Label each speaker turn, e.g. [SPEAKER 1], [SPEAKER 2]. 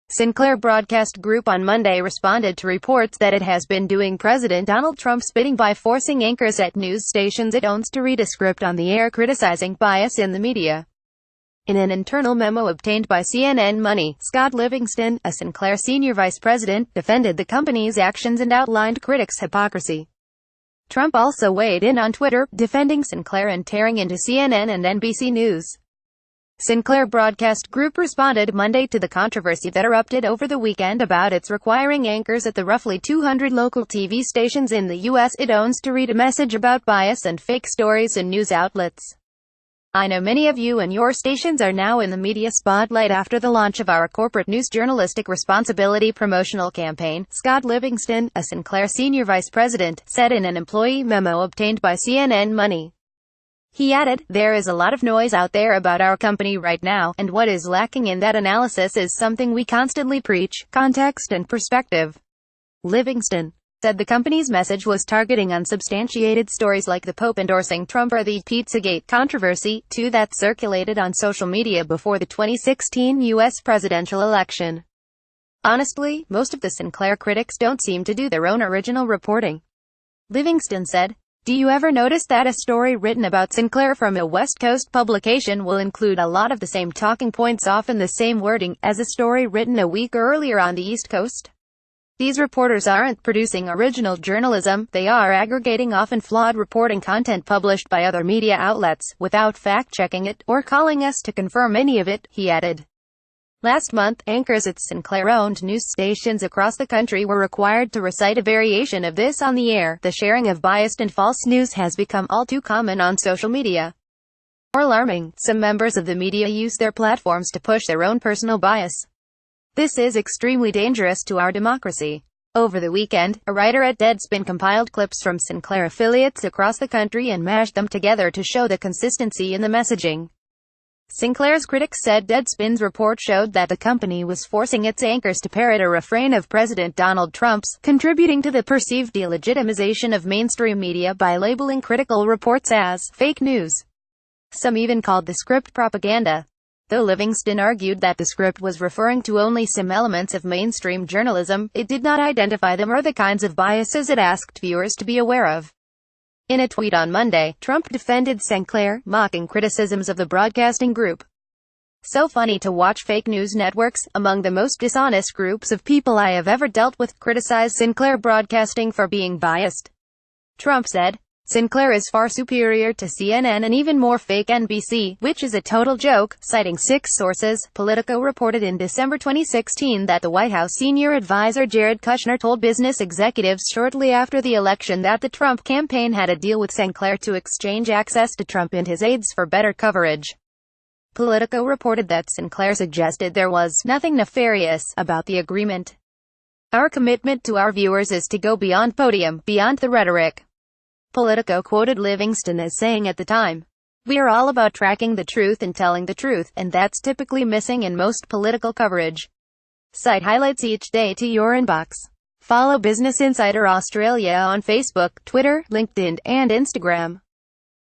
[SPEAKER 1] Sinclair Broadcast Group on Monday responded to reports that it has been doing President Donald Trump's bidding by forcing anchors at news stations it owns to read a script on the air criticizing bias in the media. In an internal memo obtained by CNN Money, Scott Livingston, a Sinclair senior vice president, defended the company's actions and outlined critics' hypocrisy. Trump also weighed in on Twitter, defending Sinclair and tearing into CNN and NBC News. Sinclair Broadcast Group responded Monday to the controversy that erupted over the weekend about its requiring anchors at the roughly 200 local TV stations in the U.S. it owns to read a message about bias and fake stories in news outlets. I know many of you and your stations are now in the media spotlight after the launch of our corporate news journalistic responsibility promotional campaign, Scott Livingston, a Sinclair senior vice president, said in an employee memo obtained by CNN Money. He added, "There is a lot of noise out there about our company right now, and what is lacking in that analysis is something we constantly preach: context and perspective." Livingston said the company's message was targeting unsubstantiated stories like the Pope endorsing Trump or the Pizzagate controversy, too, that circulated on social media before the 2016 U.S. presidential election. Honestly, most of the Sinclair critics don't seem to do their own original reporting. Livingston said, "Do you ever notice that a story written about Sinclair from a West Coast publication will include a lot of the same talking points, often the same wording, as a story written a week earlier on the East Coast? These reporters aren't producing original journalism, they are aggregating often flawed reporting content published by other media outlets, without fact-checking it, or calling us to confirm any of it," he added. Last month, anchors at Sinclair-owned news stations across the country were required to recite a variation of this on the air. The sharing of biased and false news has become all too common on social media. More alarming, some members of the media use their platforms to push their own personal bias. This is extremely dangerous to our democracy. Over the weekend, a writer at Deadspin compiled clips from Sinclair affiliates across the country and mashed them together to show the consistency in the messaging. Sinclair's critics said Deadspin's report showed that the company was forcing its anchors to parrot a refrain of President Donald Trump's, contributing to the perceived delegitimization of mainstream media by labeling critical reports as fake news. Some even called the script propaganda. Though Livingston argued that the script was referring to only some elements of mainstream journalism, it did not identify them or the kinds of biases it asked viewers to be aware of. In a tweet on Monday, Trump defended Sinclair, mocking criticisms of the broadcasting group. "So funny to watch fake news networks, among the most dishonest groups of people I have ever dealt with, criticize Sinclair Broadcasting for being biased," Trump said. "Sinclair is far superior to CNN and even more fake NBC, which is a total joke." Citing 6 sources, Politico reported in December 2016 that the White House senior advisor Jared Kushner told business executives shortly after the election that the Trump campaign had a deal with Sinclair to exchange access to Trump and his aides for better coverage. Politico reported that Sinclair suggested there was nothing nefarious about the agreement. "Our commitment to our viewers is to go beyond podium, beyond the rhetoric." Politico quoted Livingston as saying at the time, "We are all about tracking the truth and telling the truth, and that's typically missing in most political coverage." Cite highlights each day to your inbox. Follow Business Insider Australia on Facebook, Twitter, LinkedIn, and Instagram.